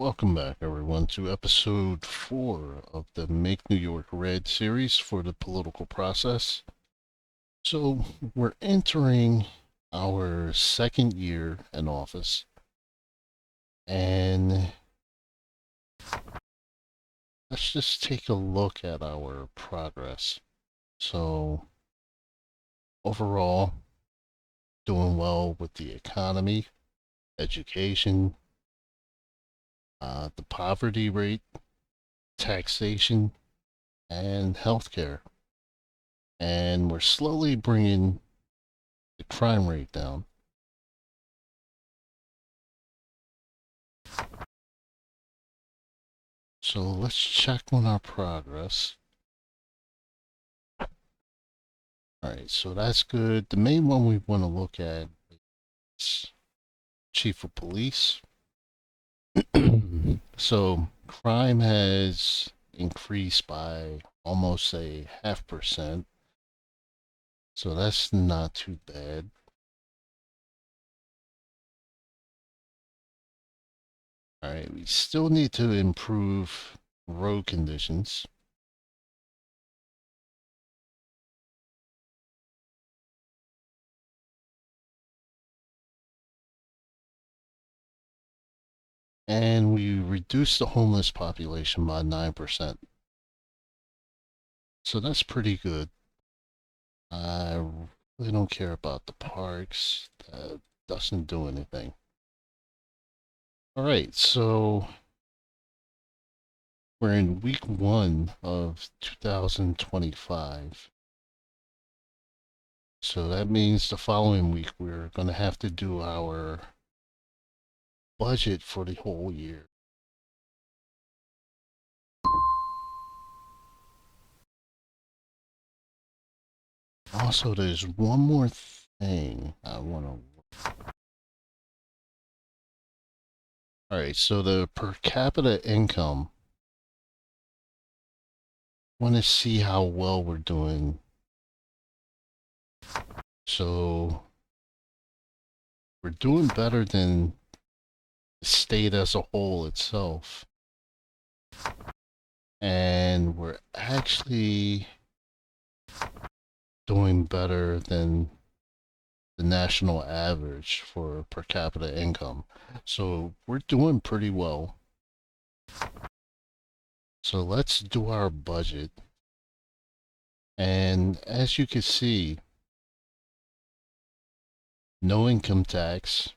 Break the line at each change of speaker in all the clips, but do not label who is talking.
Welcome back, everyone, to episode 4 of the Make New York Red series for the political process. So, we're entering our second year in office, and let's just take a look at our progress. So, overall, doing well with the economy, education, the poverty rate, taxation, and healthcare. And we're slowly bringing the crime rate down. So let's check on our progress. All right, so that's good. The main one we want to look at is chief of police. So crime has increased by almost a 0.5%. So that's not too bad. All right, we still need to improve road conditions. And we reduced the homeless population by 9%. So that's pretty good. I really don't care about the parks. That doesn't do anything. All right, so we're in week 1 of 2025. So that means the following week we're going to have to do our budget for the whole year. Also, there's one more thing I want to. All right, so the per capita income. Want to see how well we're doing. So we're doing better than the state as a whole itself. And we're actually doing better than the national average for per capita income. So we're doing pretty well. So let's do our budget. And as you can see, no income tax,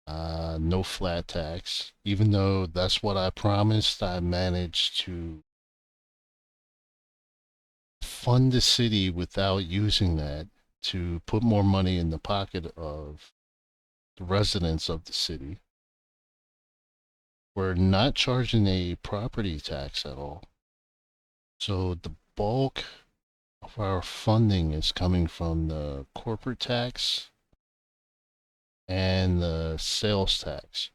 no flat tax. Even though that's what I promised, I managed to fund the city without using that to put more money in the pocket of the residents of the city. We're not charging a property tax at all. So the bulk of our funding is coming from the corporate tax and the sales tax.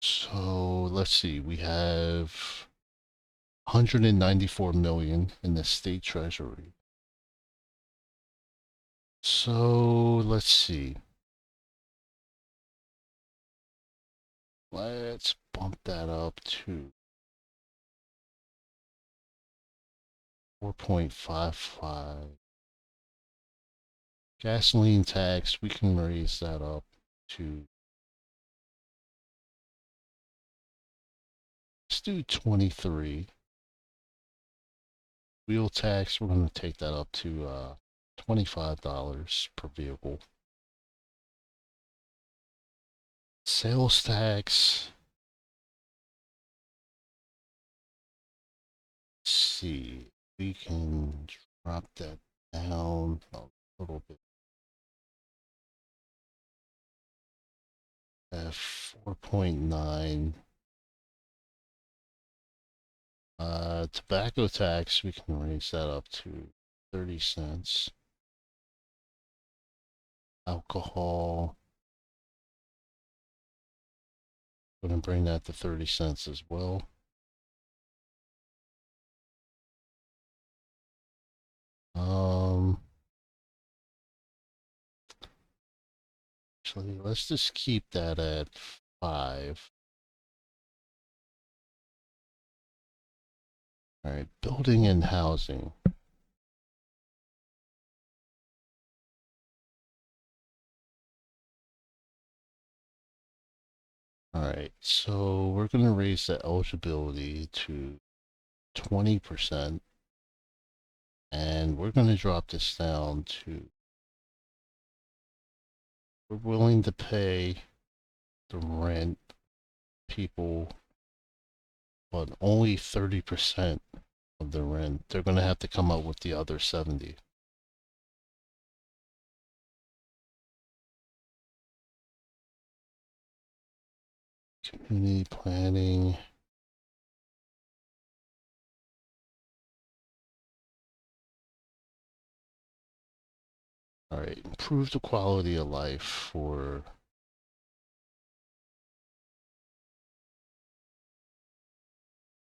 So let's see, we have 194 million in the state treasury. So let's see. Let's bump that up to 4.55. Gasoline tax, we can raise that up to, let's do 23. Wheel tax, we're going to take that up to $25 per vehicle. Sales tax, let's see, we can drop that down a little bit at 4.9. Tobacco tax, we can raise that up to 30 cents. Alcohol, we're going to bring that to 30 cents as well. Um, Actually, let's just keep that at 5. All right, building and housing. All right, so we're going to raise the eligibility to 20%, and we're going to drop this down to, we're willing to pay the rent people, but only 30% of the rent. They're going to have to come up with the other 70. Community planning. All right, improve the quality of life for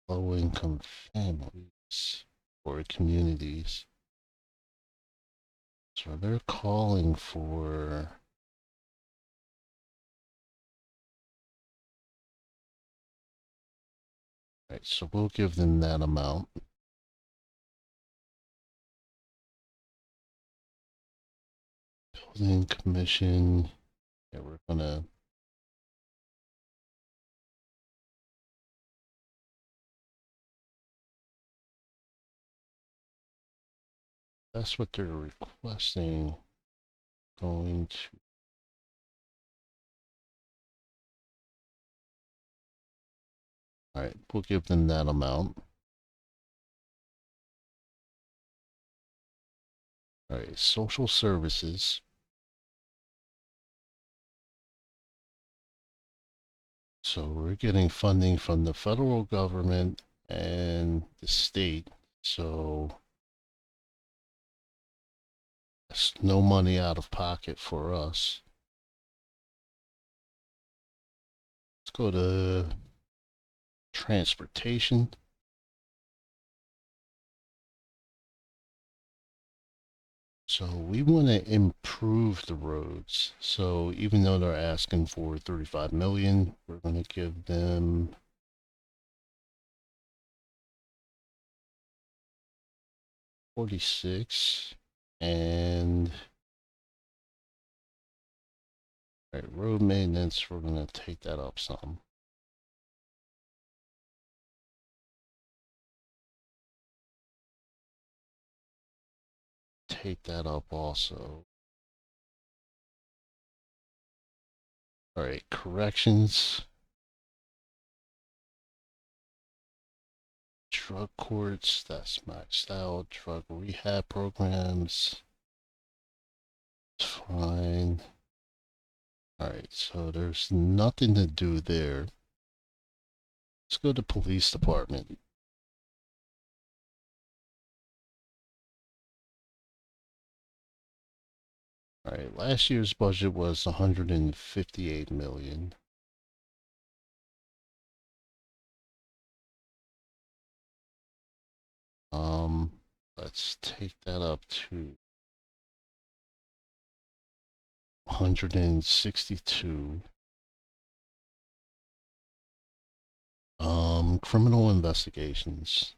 low-income families or communities. So they're calling for right, so we'll give them that amount. Building commission. Yeah, we're gonna that's what they're requesting. Going to all right, we'll give them that amount. All right, social services. So we're getting funding from the federal government and the state. So that's no money out of pocket for us. Let's go to transportation. So we want to improve the roads. So even though they're asking for 35 million, we're going to give them 46. And right, road maintenance, we're going to take that up some. Take that up also. All right, corrections. Drug courts, that's maxed out. Drug rehab programs, it's fine. All right, so there's nothing to do there. Let's go to police department. All right, last year's budget was 158 million. Let's take that up to 162. Criminal investigations.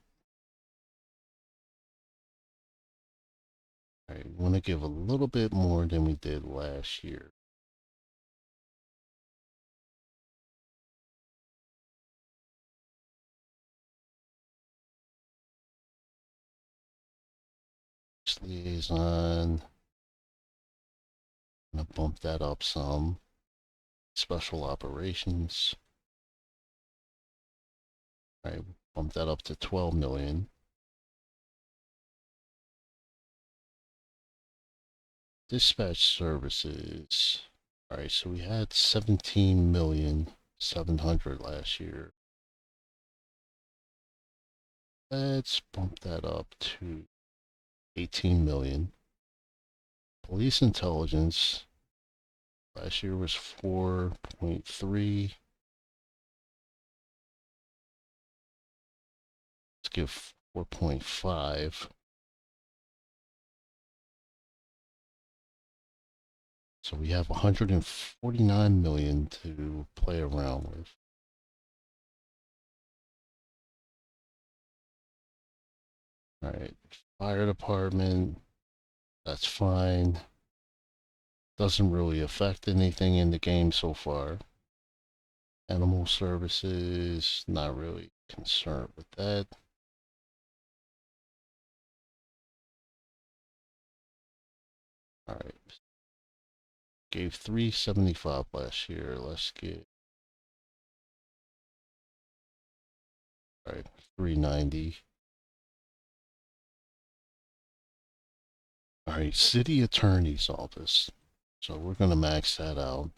All right, we want to give a little bit more than we did last year. Liaison. I'm gonna bump that up some. Special operations. All right, bump that up to 12 million. Dispatch services. All right, so we had 17,700,000 last year. Let's bump that up to 18 million. Police intelligence last year was 4.3. Let's give 4.5. So we have 149 million to play around with. All right, fire department, that's fine. Doesn't really affect anything in the game so far. Animal services, not really concerned with that. All right, gave 375 last year. Let's get, all right, 390. All right, city attorney's office. So we're gonna max that out.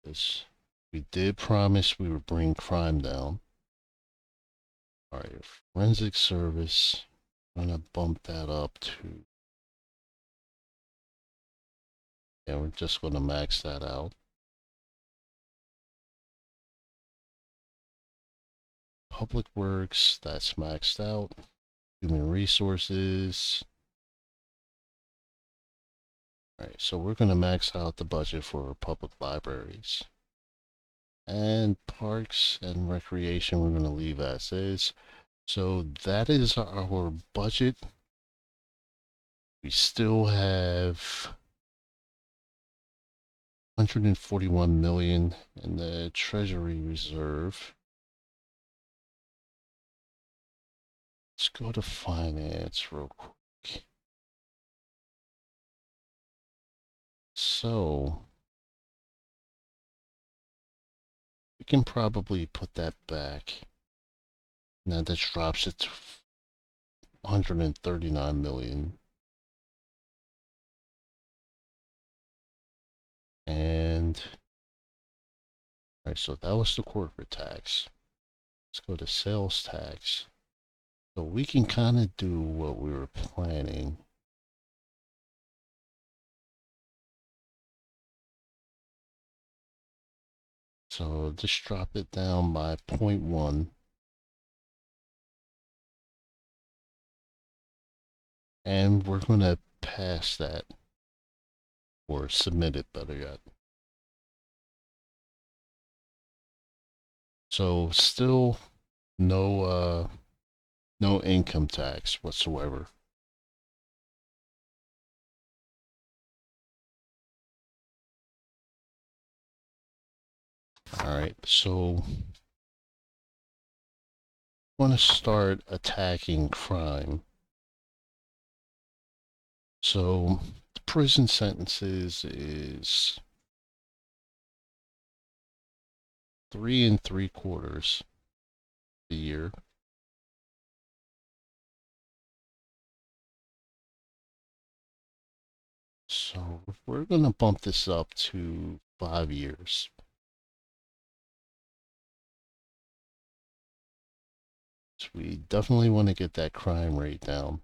This, we did promise we would bring crime down. All right, forensic service. I'm gonna bump that up to, yeah, we're just gonna max that out. Public works, that's maxed out. Human resources. All right, so we're gonna max out the budget for public libraries. And parks and recreation, we're gonna leave as is. So that is our budget. We still have 141 million in the treasury reserve. Let's go to finance real quick. So we can probably put that back. Now that drops it to 139 million. And all right, so that was the corporate tax. Let's go to sales tax. So we can kind of do what we were planning. So just drop it down by 0.1. And we're going to pass that, or submit it, better yet. So still no income tax whatsoever. All right, so I want to start attacking crime. So the prison sentences is 3.75 a year. So we're gonna bump this up to 5 years. So we definitely want to get that crime rate down.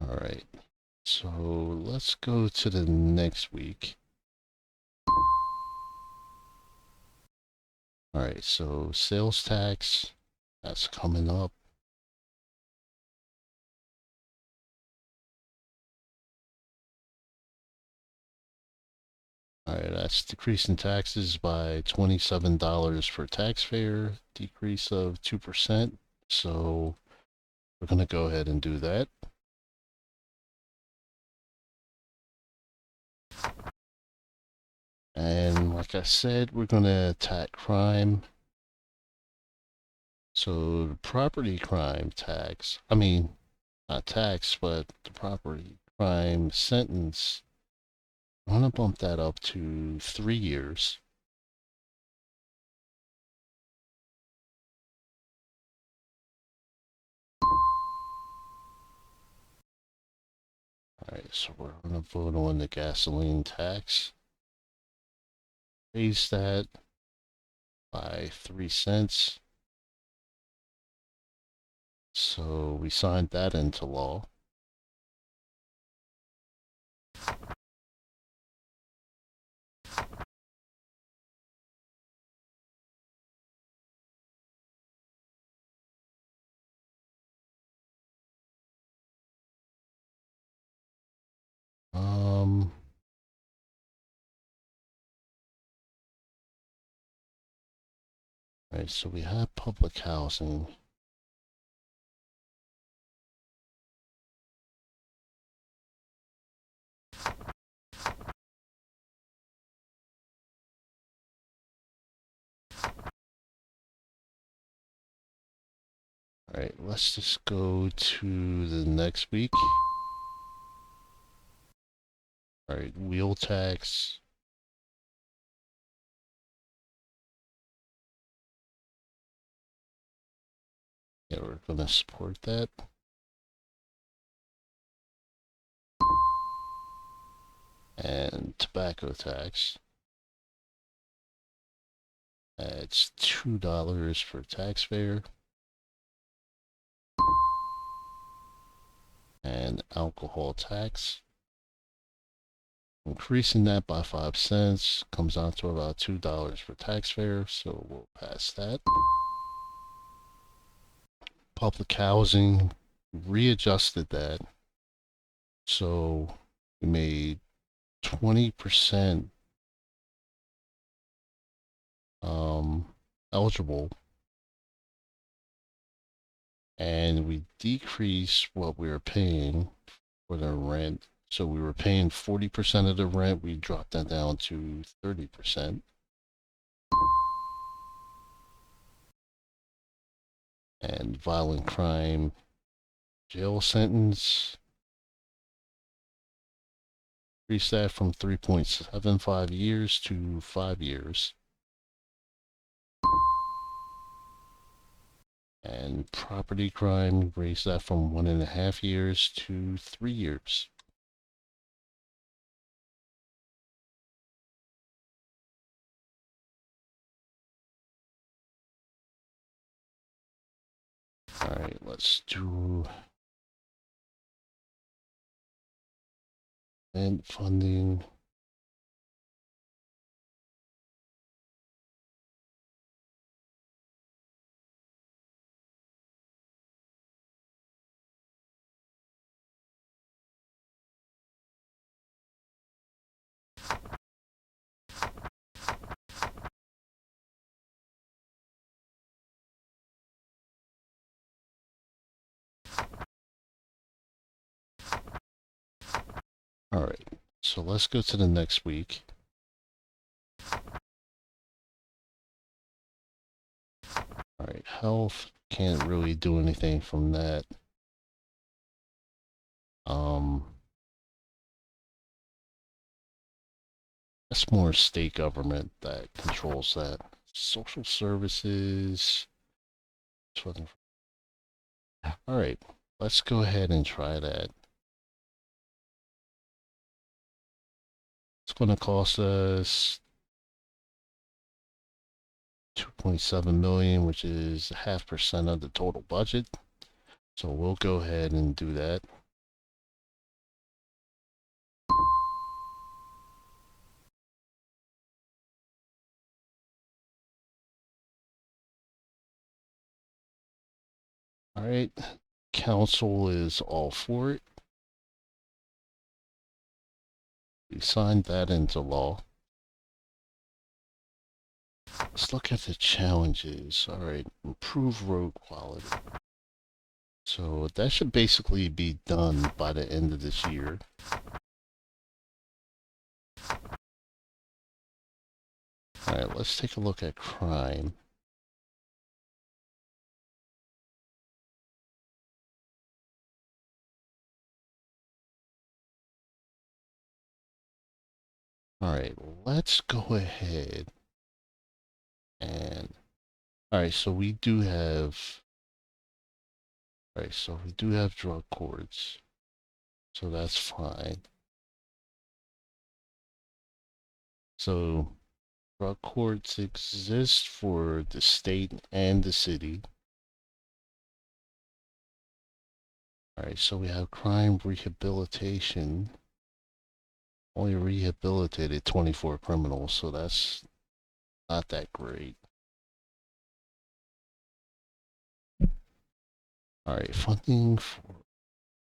All right. So let's go to the next week. All right. So sales tax, that's coming up. All right. That's decreasing taxes by $27 for taxpayer, decrease of 2%. So we're going to go ahead and do that. And like I said, we're going to attack crime. So the property crime tax, I mean, not tax, but the property crime sentence, I want to bump that up to 3 years. All right, so we're going to vote on the gasoline tax. Raise that by 3 cents. So we signed that into law. Um, right, so we have public housing. All right, let's just go to the next week. All right, wheel tax. Yeah, we're gonna support that. And tobacco tax. It's $2 for taxpayer. And alcohol tax. Increasing that by 5 cents comes out to about $2 for taxpayer, so we'll pass that. Public housing, readjusted that, so we made 20% eligible, and we decreased what we were paying for the rent. So we were paying 40% of the rent, we dropped that down to 30%. And violent crime jail sentence, increased that from 3.75 years to 5 years. And property crime, raised that from 1.5 years to 3 years. All right, let's do event funding. All right, so let's go to the next week. All right, health, can't really do anything from that. Um, that's more state government that controls that. Social services. All right, let's go ahead and try that. It's going to cost us 2.7 million, which is 0.5% of the total budget. So we'll go ahead and do that. All right, council is all for it. We signed that into law. Let's look at the challenges. All right, improve road quality. So that should basically be done by the end of this year. All right, let's take a look at crime. All right, let's go ahead and, all right, so we do have, all right, so we do have drug courts. So that's fine. So drug courts exist for the state and the city. All right, so we have crime rehabilitation. Only rehabilitated 24 criminals, so that's not that great. All right, funding for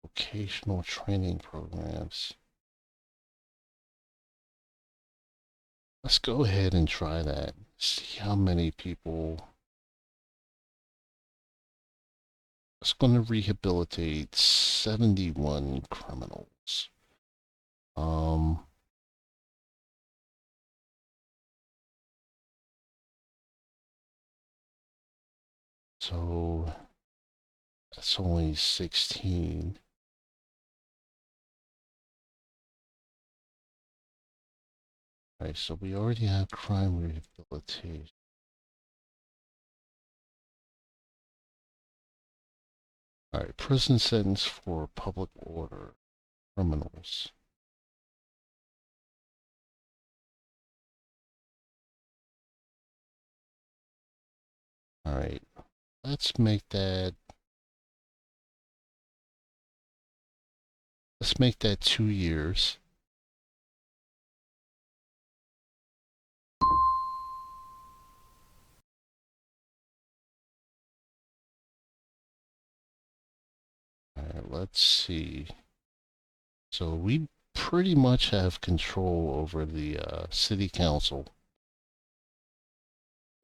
vocational training programs. Let's go ahead and try that. See how many people. It's going to rehabilitate 71 criminals. Um, so that's only 16. All right, so we already have crime rehabilitation. All right, prison sentence for public order criminals. All right, let's make that. Let's make that 2 years. All right, let's see. So we pretty much have control over the city council,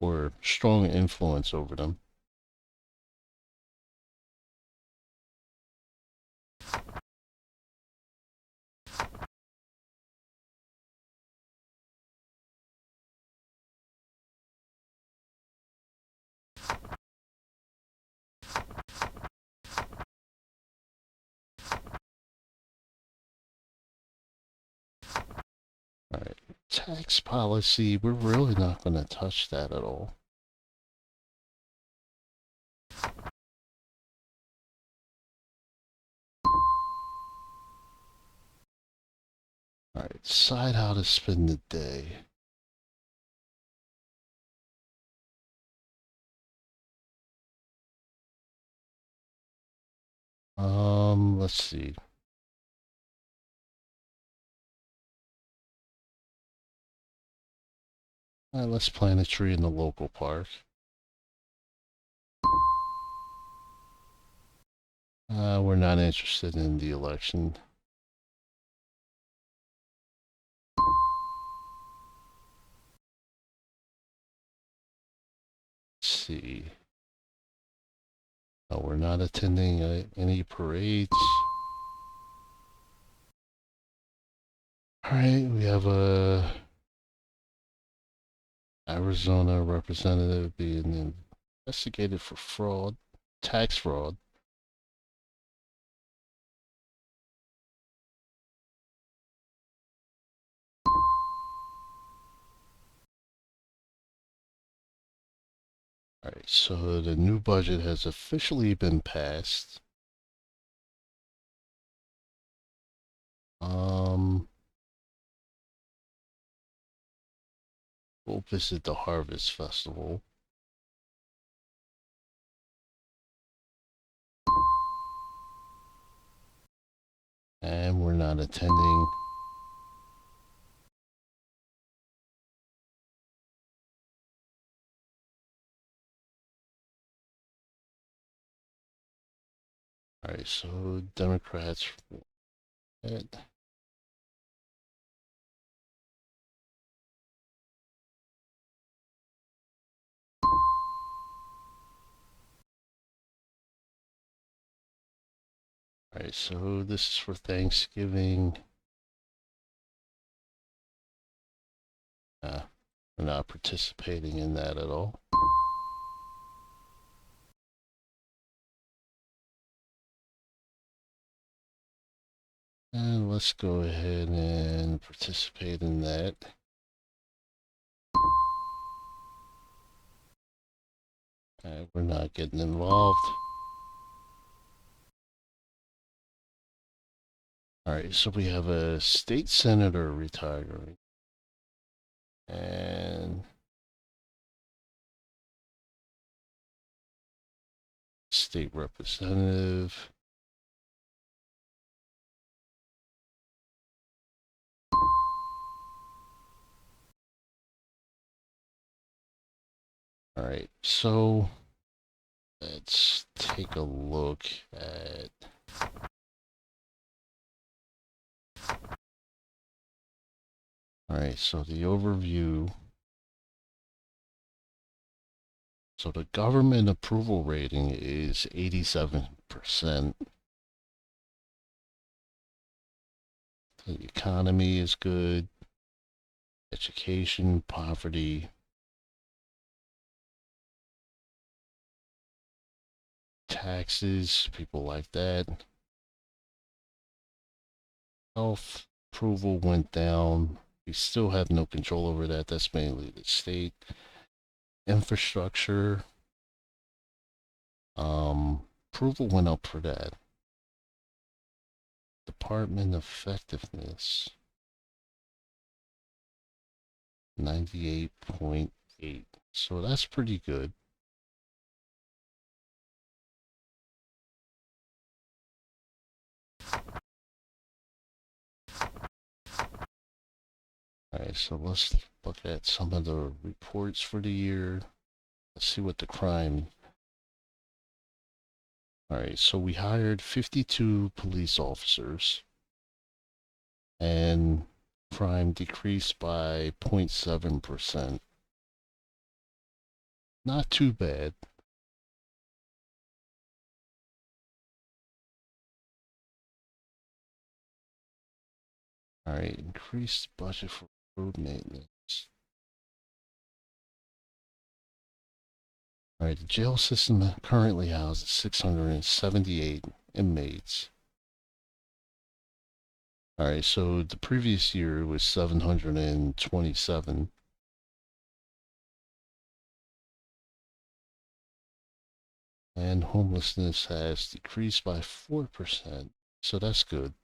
or strong influence over them. All right, tax policy, we're really not going to touch that at all. All right, decide how to spend the day. Let's see. All right, let's plant a tree in the local park. We're not interested in the election. Let's see. No, we're not attending any parades. All right, we have a Arizona representative being investigated for fraud, tax fraud. All right, so the new budget has officially been passed. Um, we'll visit the Harvest Festival. And we're not attending. All right, so Democrats. All right, so this is for Thanksgiving. We're not participating in that at all. And let's go ahead and participate in that. We're not getting involved. All right, so we have a state senator retiring. And state representative. All right, so let's take a look at. All right, so the overview. So the government approval rating is 87%. The economy is good. Education, poverty, taxes, people like that. Health approval went down. We still have no control over that. That's mainly the state. Infrastructure, approval went up for that. Department effectiveness, 98.8. So that's pretty good. All right, so let's look at some of the reports for the year. Let's see what the crime. All right, so we hired 52 police officers and crime decreased by 0.7%. Not too bad. All right, increased budget for road maintenance. All right, the jail system currently houses 678 inmates. All right, so the previous year was 727. And homelessness has decreased by 4%. So that's good.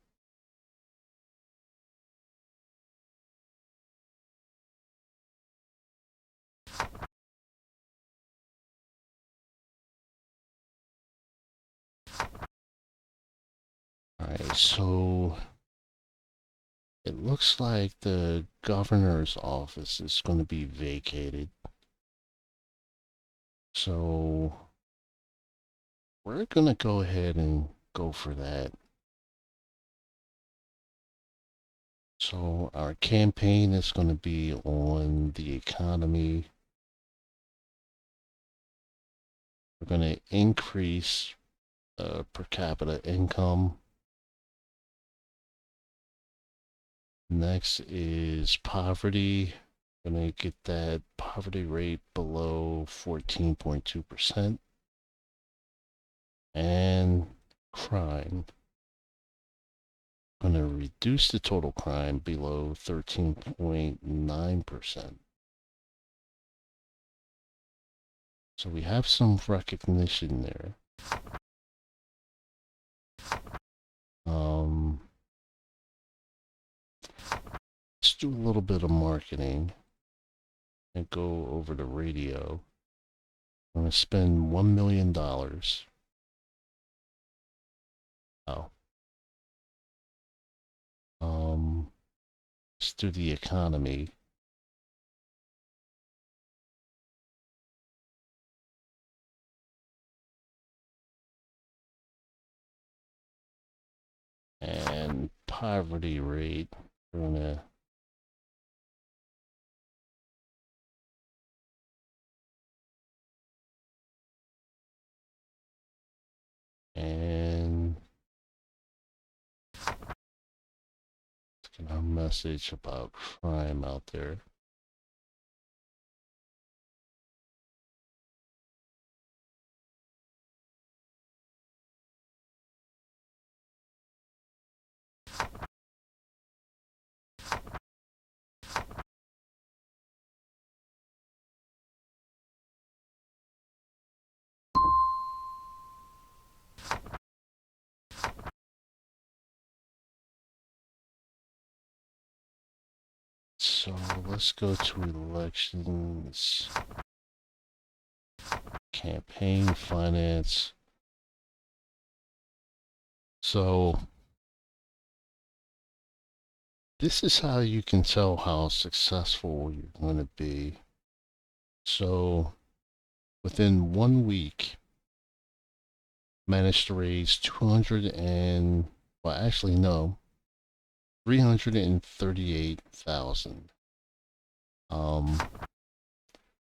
All right, so it looks like the governor's office is going to be vacated. So we're going to go ahead and go for that. So our campaign is going to be on the economy. We're going to increase per capita income. Next is poverty. Going to get that poverty rate below 14.2%. And crime. Going to reduce the total crime below 13.9%. So we have some recognition there. Let's do a little bit of marketing and go over to radio. I'm going to spend $1 million. Oh. Let's do the economy. And poverty rate. We're going to and get our message about crime out there. So let's go to elections, campaign finance. So this is how you can tell how successful you're going to be. So within 1 week, managed to raise 200 and, well, actually, no, 338,000.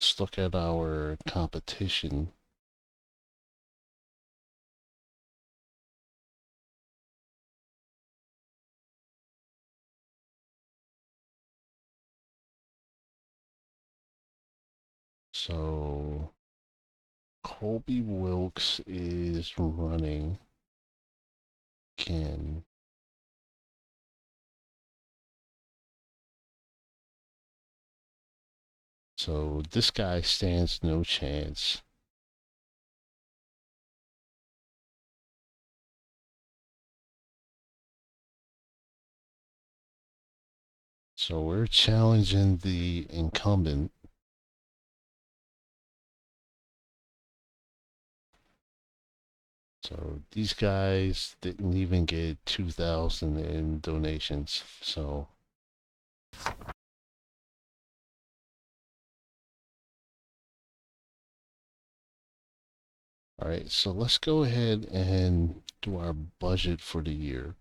Let's look at our competition. So Colby Wilkes is running. Can So this guy stands no chance. So we're challenging the incumbent. So these guys didn't even get 2,000 in donations. So all right, so let's go ahead and do our budget for the year.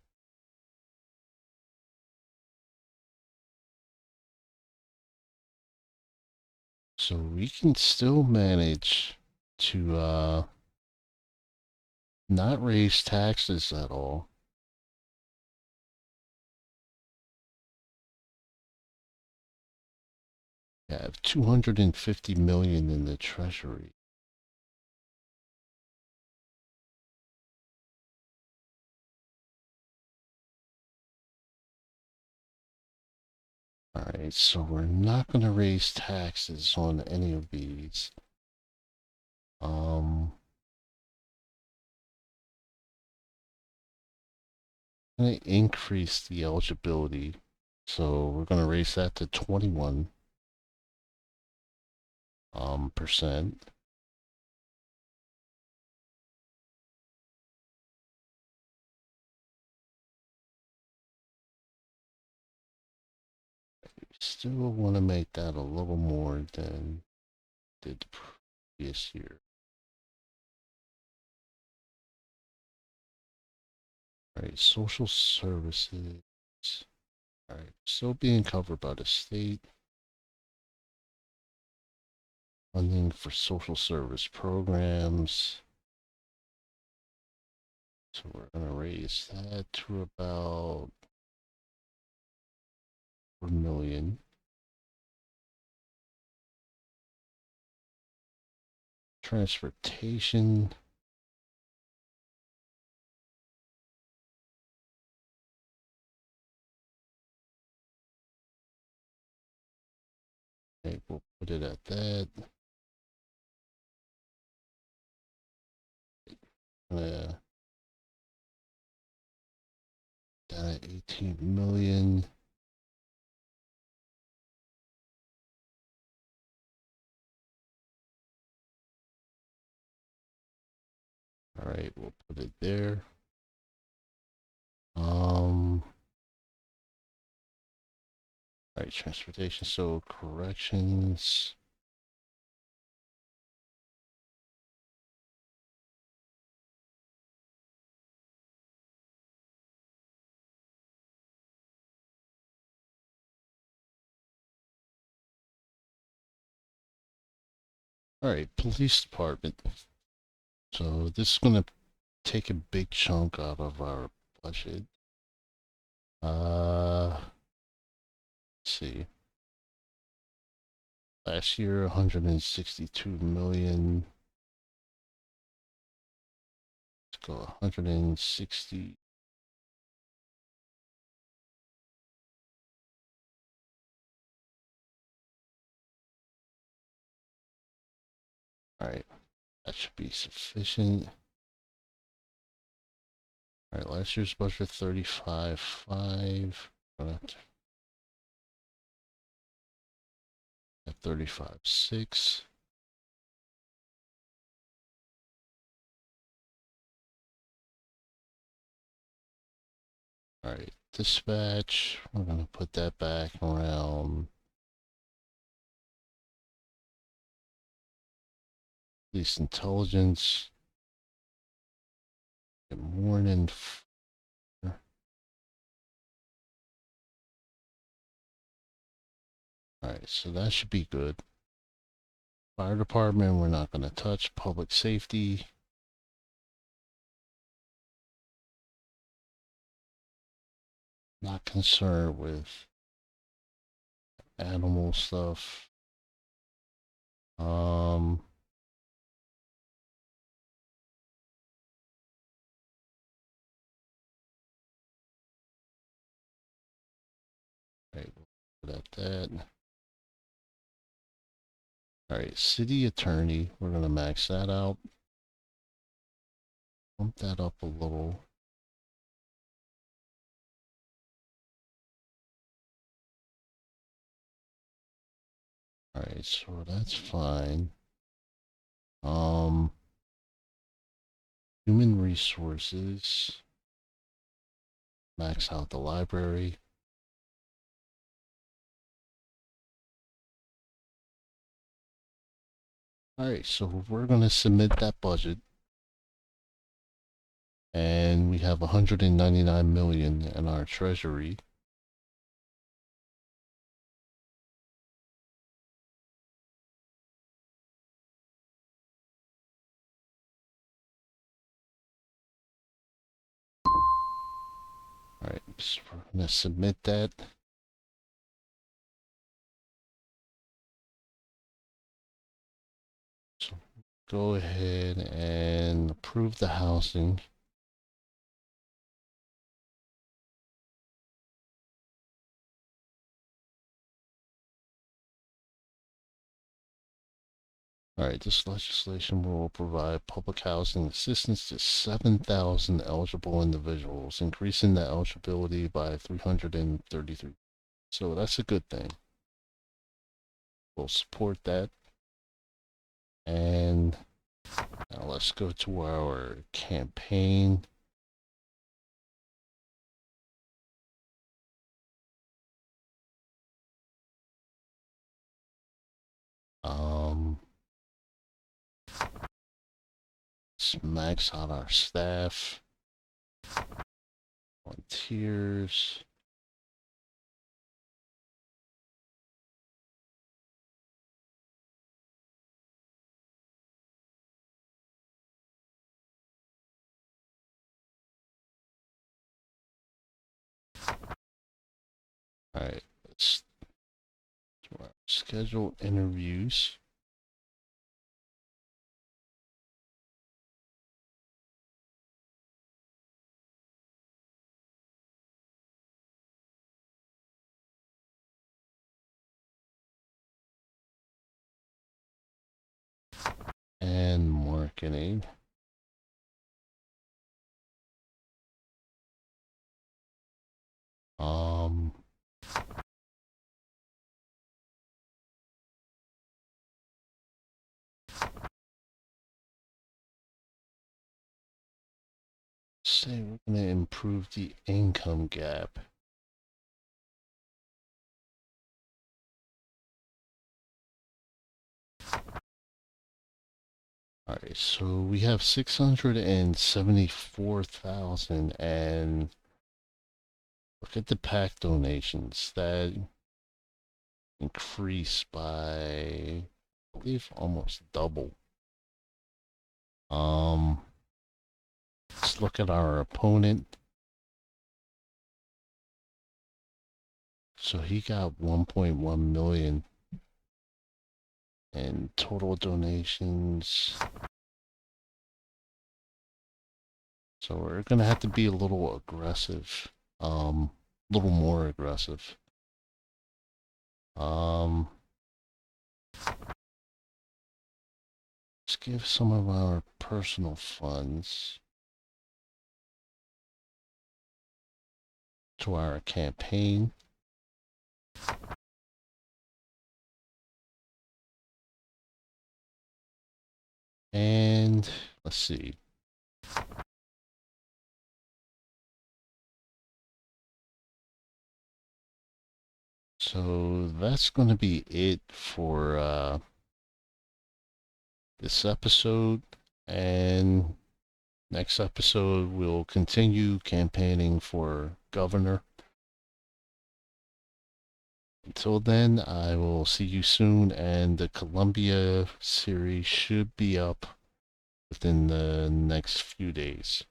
So we can still manage to not raise taxes at all. Have 250 million in the treasury. All right, so we're not going to raise taxes on any of these. I'm going to increase the eligibility. So we're going to raise that to 21 percent. Still want to make that a little more than did the previous year. All right, social services. All right, still being covered by the state. Funding for social service programs. So we're going to raise that to about 4 million. Transportation. Okay, we'll put it at that. Down at 18 million. All right, we'll put it there. All right, transportation. So corrections. All right, police department. So this is gonna take a big chunk out of our budget. Let's see. Last year, 162 million. Let's go 160. All right, that should be sufficient. All right, last year's budget 35.5. At 35.6. All right, dispatch. We're gonna put that back around Police intelligence. Good morning. Alright, so that should be good. Fire department, we're not going to touch. Public safety. Not concerned with animal stuff. Right, we'll put that. Alright, city attorney, we're going to max that out. Bump that up a little. Alright, so that's fine. Human resources. Max out the library. Alright, so we're going to submit that budget. And we have 199 million in our treasury. Alright, so we're going to submit that. So go ahead and approve the housing. Alright, this legislation will provide public housing assistance to 7,000 eligible individuals, increasing the eligibility by 333. So that's a good thing. We'll support that. And now let's go to our campaign. Let's max out our staff. Volunteers. Alright, let's do our scheduled interviews. And marketing. Say we're going to improve the income gap. Alright, so we have 674,000 and look at the PAC donations. That increased by, I believe, almost double. Let's look at our opponent. So he got 1.1 million in total donations. So we're gonna have to be a little aggressive. A little more aggressive. Let's give some of our personal funds to our campaign. And let's see. So that's going to be it for this episode, and next episode we'll continue campaigning for governor. Until then, I will see you soon, and the Columbia series should be up within the next few days.